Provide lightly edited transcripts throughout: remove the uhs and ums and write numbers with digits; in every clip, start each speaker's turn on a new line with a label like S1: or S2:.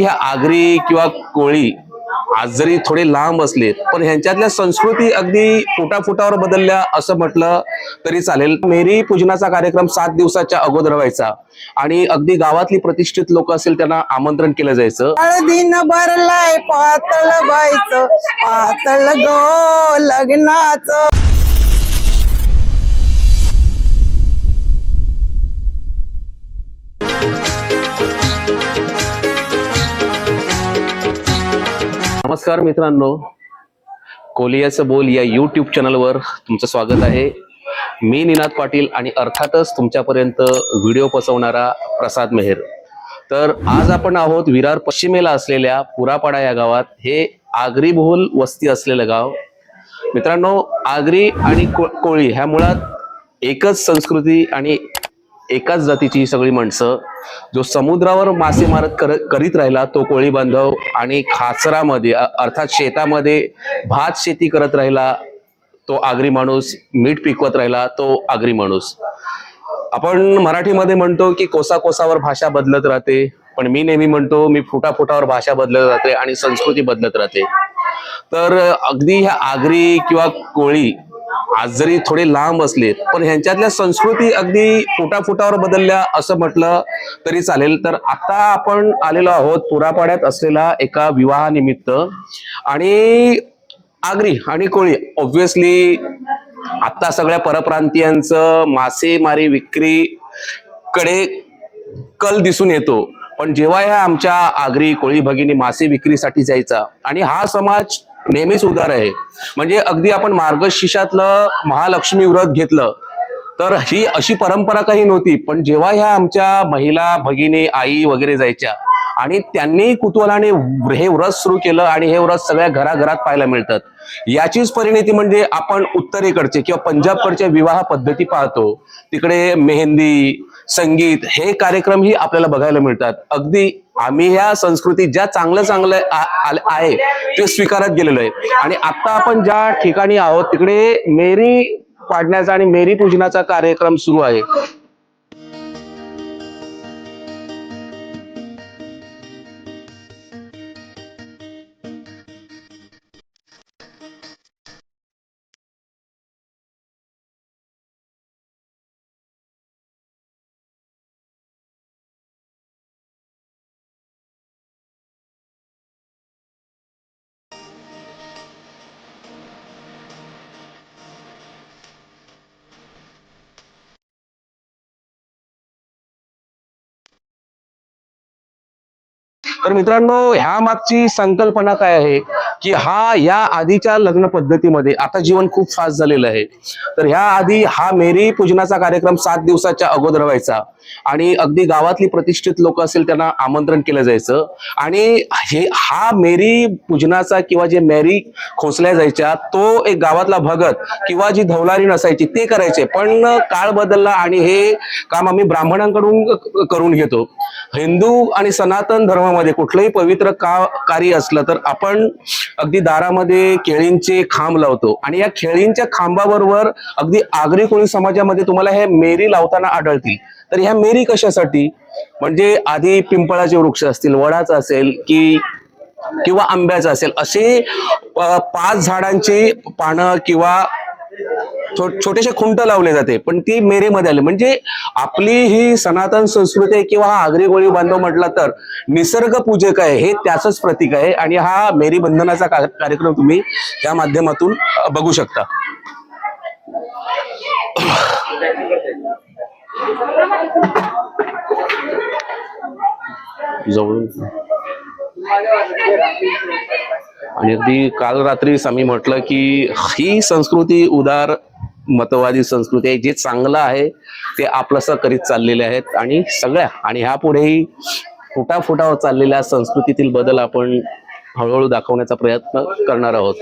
S1: ह्या आगरी किंवा कोळी आज जरी थोडे लांब असले पण ह्यांच्यातल्या संस्कृती अगदी फुटाफुटावर बदलल्या असं म्हटलं तरी चालेल। मेरी पूजनाचा कार्यक्रम 7 दिवसाच्या अगोदर व्हायचा आणि अगदी गावातली प्रतिष्ठित लोक असेल त्यांना आमंत्रण केलं जायचं।
S2: हळदीन भरलाय पातळ बाईचं पातळ गो लग्नाचं।
S1: नमस्कार मित्रांनो, कोलियाचं बोल या यूट्यूब चॅनलवर तुमचं स्वागत आहे। मी निनाद पाटील आणि अर्थातच तुमच्यापर्यंत व्हिडिओ पोहोचवणारा प्रसाद मेहर। तर आज आपण आहोत विरार पश्चिमेला असलेल्या पुरापाडा या गावात। हे आगरी बहुल वस्ती असलेलं गाव। मित्रांनो, आगरी आणि कोळी ह्या मुळात एकच संस्कृती आणि एकाच जातीची ही सगळी माणसं। जो समुद्रावर मासेमार करीत राहिला तो कोळी बांधव आणि खाचरामध्ये अर्थात शेतामध्ये भात शेती करत राहिला तो आगरी माणूस, मीठ पिकवत राहिला तो आगरी माणूस। आपण मराठीमध्ये म्हणतो की कोसा कोसावर भाषा बदलत राहते, पण मी नेहमी म्हणतो मी फुटाफुटावर भाषा बदलत राहते आणि संस्कृती बदलत राहते। तर अगदी ह्या आगरी किंवा कोळी आज जरी थोडे लांब असले पण ह्यांच्यातल्या संस्कृती अगदी फुटाफुटावर बदलल्या असं म्हटलं तरी चालेल। तर आता आपण आलेलो आहोत पुरापाड्यात असलेला एका विवाहानिमित्त। आणि आगरी आणि कोळी ऑब्व्हियसली आता सगळ्या परप्रांतीयांचं मासेमारी विक्रीकडे कल दिसून येतो, पण जेव्हा ह्या आमच्या आगरी कोळी भगिनी मासे विक्रीसाठी जायचा आणि हा समाज नेहमीच उदार आहे। म्हणजे अगदी आपण मार्गशीर्षातलं महालक्ष्मी व्रत घेतलं तर ही अशी परंपरा काही नव्हती, पण जेव्हा ह्या आमच्या महिला भगिनी आई वगैरे जायच्या आणि त्यांनी कुतूहलाने हे व्रत सुरू केलं आणि हे व्रत सगळ्या घराघरात पाहायला मिळतात। याचीच परिणिती म्हणजे आपण उत्तरेकडचे किंवा पंजाबकडच्या विवाह पद्धती पाहतो, तिकडे मेहंदी संगीत हे कार्यक्रमही आपल्याला बघायला मिळतात। अगदी आम्ही ह्या संस्कृती ज्या चांगलं आहे ते स्वीकारत गेलेलो आहे। आणि आता आपण ज्या ठिकाणी आहोत तिकडे मेरी पाडण्याचा आणि मेरी पूजनाचा कार्यक्रम सुरू आहे। तर मित्रांनो, ह्या मागची संकल्पना काय आहे की या आधीच्या लग्न पद्धतीमध्ये आता जीवन खूप फास्ट झालेलं आहे। तर ह्या आधी हा मेरी पूजनाचा कार्यक्रम 7 दिवसाच्या अगोदर व्हायचा आणि अगदी गावातली प्रतिष्ठित लोक असेल त्यांना आमंत्रण केलं जायचं। आणि हा मेरी पूजनाचा किंवा जे मेरी खोसल्या जायच्या तो एक गावातला भगत किंवा जी धवलारी नसायची ते करायचे, पण काळ बदलला आणि हे काम आम्ही ब्राह्मणांकडून करून घेतो। हिंदू आणि सनातन धर्मामध्ये कुठलंही पवित्र कार्य असलं तर आपण अगदी दारामध्ये केळींचे खांब लावतो आणि या केळींच्या खांबाबरोबर अगदी आगरी कोळी समाजामध्ये तुम्हाला हे मेरी लावताना आढळतील। तर ह्या मेरी कशासाठी, म्हणजे आधी पिंपळाचे वृक्ष असतील, वडाचा असेल किंवा आंब्याचा असेल, असे 5 झाडांची पानं किंवा छोटेसे खुंट लावले जाते, पण ती मेरीमध्ये आले। म्हणजे आपली ही सनातन संस्कृती किंवा हा आगरी कोळी बांधव म्हटला तर निसर्ग पूजक आहे, हे त्याचंच प्रतीक आहे। आणि हा मेरी बंधनाचा कार्यक्रम तुम्ही या माध्यमातून बघू शकता। जवळून आणि अगदी काल रात्रीच आम्ही म्हटलं की ही संस्कृती उदार मतवादी संस्कृती आहे, जे चांगलं आहे ते आपलंसं करीत चाललेले आहेत आणि ह्या पुढेही फुटाफुटावर चाललेल्या संस्कृतीतील बदल आपण हळूहळू दाखवण्याचा प्रयत्न करणार आहोत।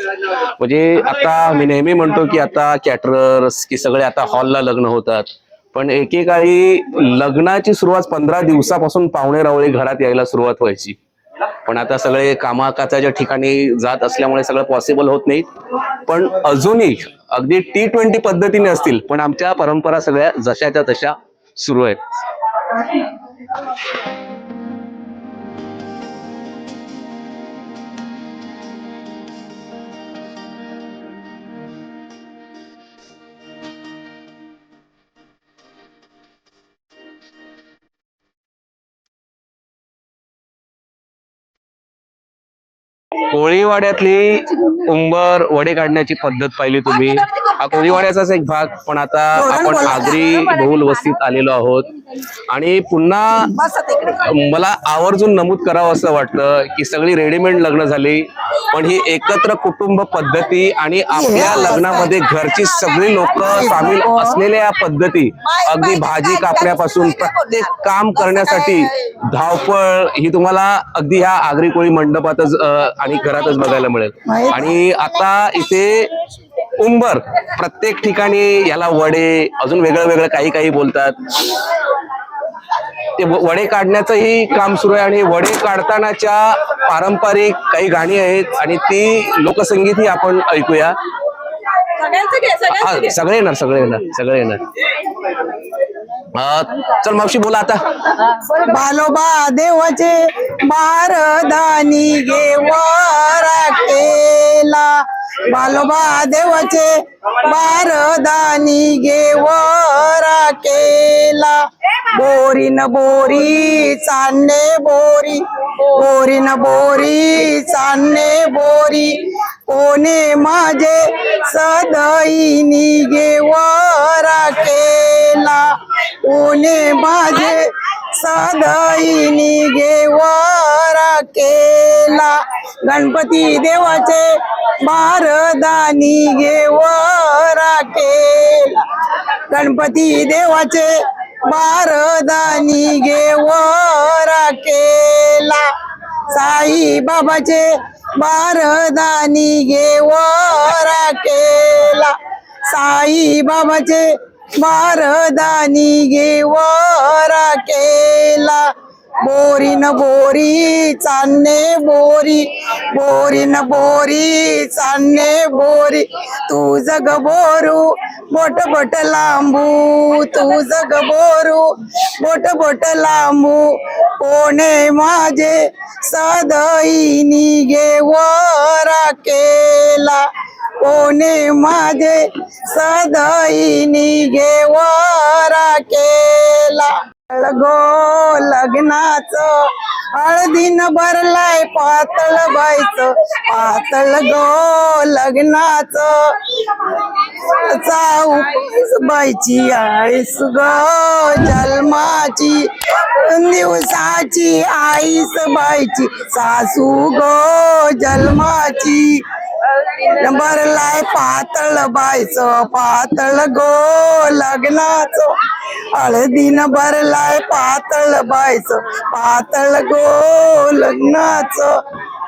S1: म्हणजे आता मी नेहमी म्हणतो की आता कॅटरर्स की सगळे आता हॉलला लग्न होतात, पण एकेकाळी लग्नाची सुरुवात 15 दिवसापासून पाहुणे रावळे घरात यायला सुरुवात व्हायची, पण आता सगळे कामाकाच्या ठिकाणी जात असल्यामुळे सगळं पॉसिबल होत नाही। पण अजूनही अगदी T20 पद्धतीने असतील, पण आमच्या परंपरा सगळ्या जशाच्या तशा सुरू आहेत। कोळीवाड्यातली उंबर वडे काढण्याची पद्धत पाहिली तुम्ही. हा कोळीवाड्याचाच एक भाग, पण आता आपण आगरी बहुल वस्तीत आलेलो आहोत. आणि पुन्हा मला आवर्जून नमूद करावं असं वाटतं की सगळी रेडीमेड लग्न झाली, पण ही एकत्र कुटुंब पद्धती आणि आपल्या लग्नामध्ये घरची सगळी लोक सामील असलेल्या या पद्धती, अगदी भाजी कापण्यापासून प्रत्येक काम करण्यासाठी धावपळ ही तुम्हाला अगदी ह्या आगरी कोळी मंडपातच आणि घरातच बघायला मिळेल. आणि आता इथे उंबर प्रत्येक ठिकाणी याला वडे, अजून वेगळं वेगळं काही काही बोलतात, ते वडे काढण्याचंही काम सुरू आहे. आणि वडे काढतानाच्या पारंपरिक काही गाणी आहेत आणि ती लोकसंगीत ही आपण ऐकूया. हा, सगळे येणार. चल मावशी बोला आता.
S2: बालोबा देवाचे बारदानी घेवर केला, बालोबा देवाचे बारदानी घेवर केला. बोरीन बोरी चालणे बोरी, बोरीन बोरी चालणे बोरी, कोणे माझे सदैनी घेवर केला, कोणे माझे सदैनी घेवर केला. गणपती देवाचे बारदानी घेवर केला, गणपती देवाचे बारदानी घेवर केला. साई बाबाचे बारदानी घेवर केला, साई बाबाचे बारदानी घेवर केला. बोरीन बोरी चालणे बोरी, बोरीन बोरी चालणे बोरी, तू जग बोरू बोट बोट लांबू, तू जग बोरू बोट बोट लांबू, कोणे माझे सदैनी घेवर केला, कोणे माझे सदैनी घेवर केला. गो लग्नाचं हळदीन भरलाय पातळ बाईचं, पातळ गो लग्नाचं चाऊस बाईची आईस गो जन्माची, दिवसाची आईस बाईची सासू गो जन्माची. भरलाय पातळ बाईचं पातळ गो लग्नाचं, हळदीन भरलाय पातळ बाईचं पातळ गो लग्नाचं.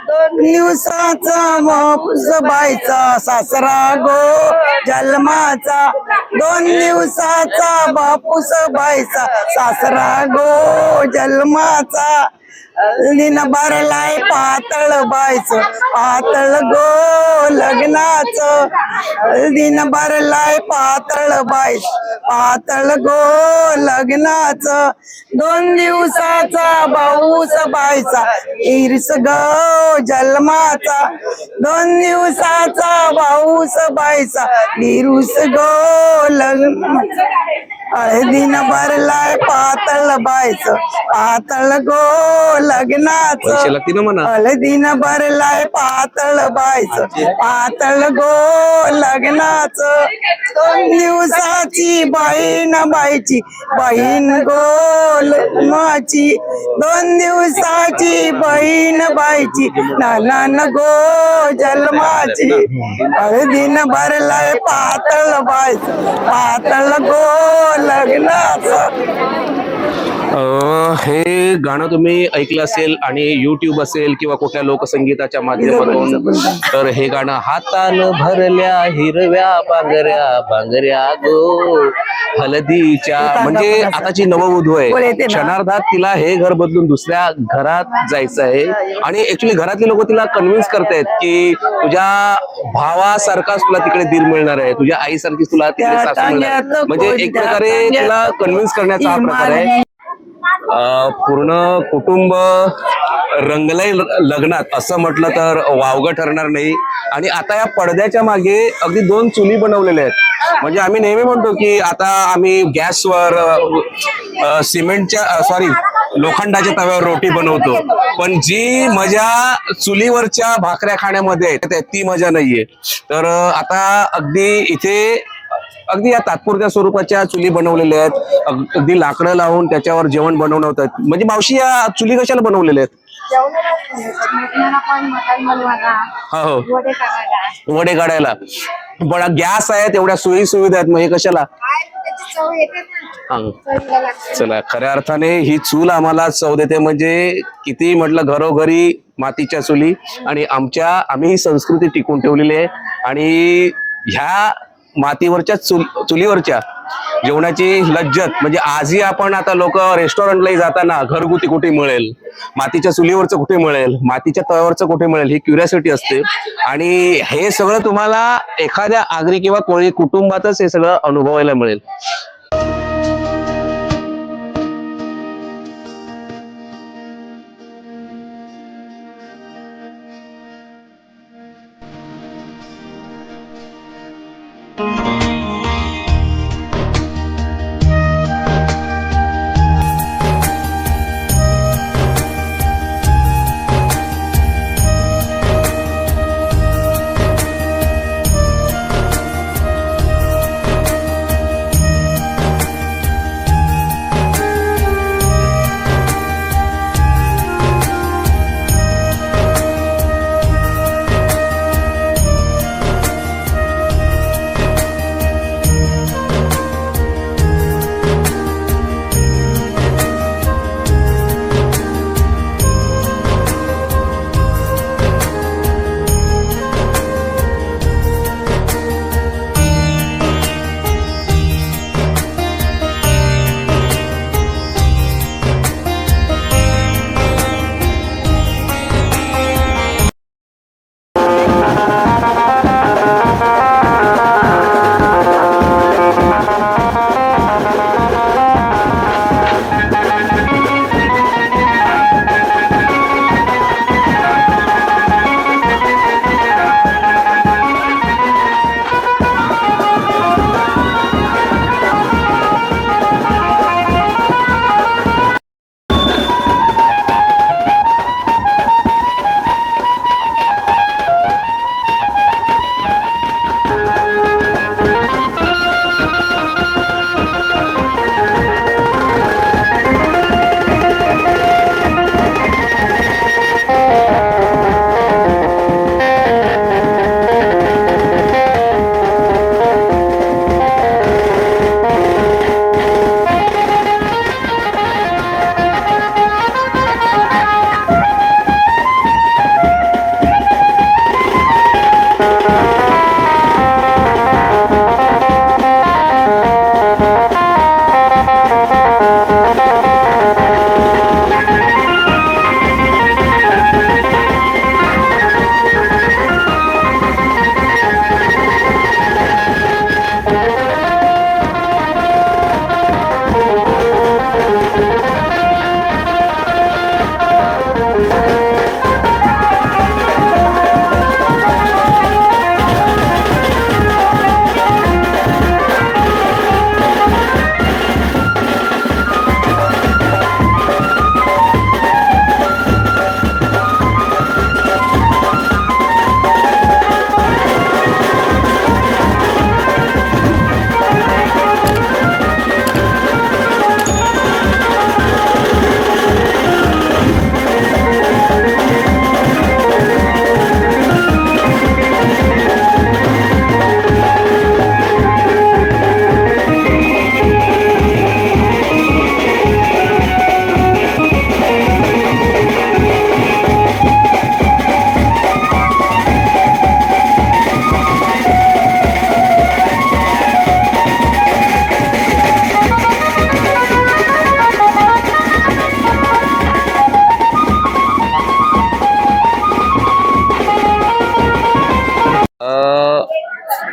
S2: 2 दिवसाचा बापूस बाईचा सासरा गो जन्माचा, 2 दिवसाचा बापूस बाईचा सासरा गो जन्माचा. हळदीन भरलाय पातळ बाईचं पातळ गो लग्नाचं, हळदीन भरलाय पातळ बाईचं पातळ गो लग्नाचं. 2 दिवसाचा भाऊस बाईचा इरस गो जन्माचा, 2 दिवसाचा भाऊस बाईचा निरुस गो लग्नाचा. हळदीन भरलाय पातळ बाईचं पातळ गो लग्नाचं, हळदीन भरलाय पातळ बाईचं पातळ गो लग्नाचं. 2 दिवसाची बहीण बाईची बहीण गो लग्नाची, 2 दिवसाची बहीण बाईची ननन गो जन्माची. हळदीन भरलाय पातळ बाईचं पातळ गो लग्नाचं.
S1: हे गाणं तुम्ही ऐकलं असेल आणि युट्यूब असेल किंवा कुठल्या लोकसंगीताच्या माध्यमातून, तर हे गाणं हातानं भरल्या हिरव्या बांगऱ्या बांगऱ्या गो हळदीच्या, म्हणजे आताची नववधू आहे, क्षणार्धात तिला हे घर बदलून दुसऱ्या घरात जायचं आहे. आणि ऍक्च्युली घरातले लोक तिला कन्व्हिन्स करतायत की तुझ्या भावासारखाच तुला तिकडे दीर मिळणार आहे, तुझ्या आईसारखीच तुला तिकडे सासू मिळणार आहे. म्हणजे एक प्रकारे तिला कन्व्हिन्स करण्याचा हा प्रकार आहे. पूर्ण कुटुंब रंगलंय लग्नात असं म्हटलं तर वावगं ठरणार नाही. आणि आता या पडद्याच्या मागे अगदी 2 चुली बनवलेल्या आहेत. म्हणजे आम्ही नेहमी म्हणतो की आता आम्ही गॅसवर लोखंडाच्या तव्यावर रोटी बनवतो, पण जी मजा चुलीवरच्या भाकऱ्या खाण्यामध्ये आहे ती मजा नाहीये. तर आता अगदी या तात्पुरत्या स्वरूपाच्या चुली बनवलेल्या आहेत, अगदी लाकडं लावून त्याच्यावर जेवण बनवतात. म्हणजे मावशी, या चुली कशाला बनवलेल्या आहेत? हो, वडे काढायला. पण गॅस आहे, तेवढ्या सोयी सुविधा आहेत, मग हे कशाला? चला, खऱ्या अर्थाने ही चूल आम्हाला चव देते. म्हणजे किती म्हटलं, घरोघरी मातीच्या चुली, आणि आम्ही ही संस्कृती टिकून ठेवलेली आहे. आणि ह्या मातीवरच्या चुलीवरच्या जेवणाची लज्जत, म्हणजे आजही आपण आता लोक रेस्टॉरंटलाही जाताना घरगुती कुठे मिळेल, मातीच्या चुलीवरचं कुठे मिळेल, मातीच्या तव्यावरचं कुठे मिळेल, ही क्युरियोसिटी असते. आणि हे सगळं तुम्हाला एखाद्या आगरी किंवा कोळी कुटुंबातच हे सगळं अनुभवायला मिळेल.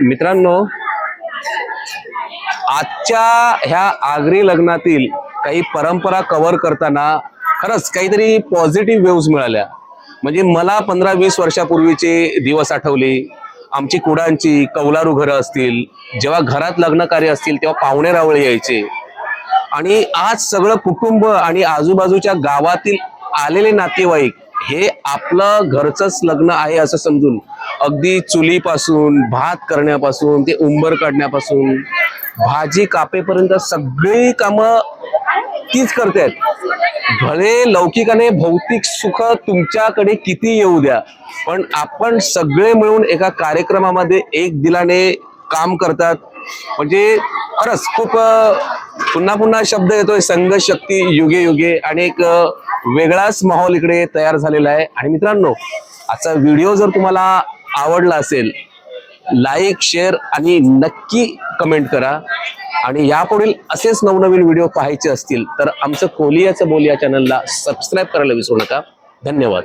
S1: मित्रांनो, आजच्या ह्या आगरी लग्नातील काही परंपरा कव्हर करताना खरंच काहीतरी पॉझिटिव्ह व्ह्यूज मिळाल्या. म्हणजे मला 15-20 वर्षापूर्वीचे दिवस आठवले. आमची कुडांची कौलारू घरं असतील, जेव्हा घरात लग्न कार्य असतील तेव्हा पाहुणे रावळे यायचे. आणि आज सगळं कुटुंब आणि आजूबाजूच्या गावातील आलेले नातेवाईक हे आपलं घरचंच लग्न आहे असं समजून अगदी चुलीपासून भात करण्यापासून ते उंबर काढण्यापासून भाजी कापेपर्यंत सगळी कामं तीच करतायत. भले लौकिक आणि भौतिक सुख तुमच्याकडे किती येऊ द्या, पण आपण सगळे मिळून एका कार्यक्रमामध्ये एक दिलाने काम करतात. म्हणजे खरंच खूप पुन्हा पुन्हा शब्द येतोय, संघ शक्ती युगे युगे, आणि एक वेगळाच माहोल इकडे तयार झालेला आहे. आणि मित्रांनो, आजचा व्हिडिओ जर तुम्हाला आवडला असेल, लाईक, शेअर आणि नक्की कमेंट करा. आणि यापुढील असेच नवनवीन व्हिडिओ पाहायचे असतील तर आमचं कोलियाचं बोल या चॅनलला सबस्क्राईब करायला विसरू नका. धन्यवाद.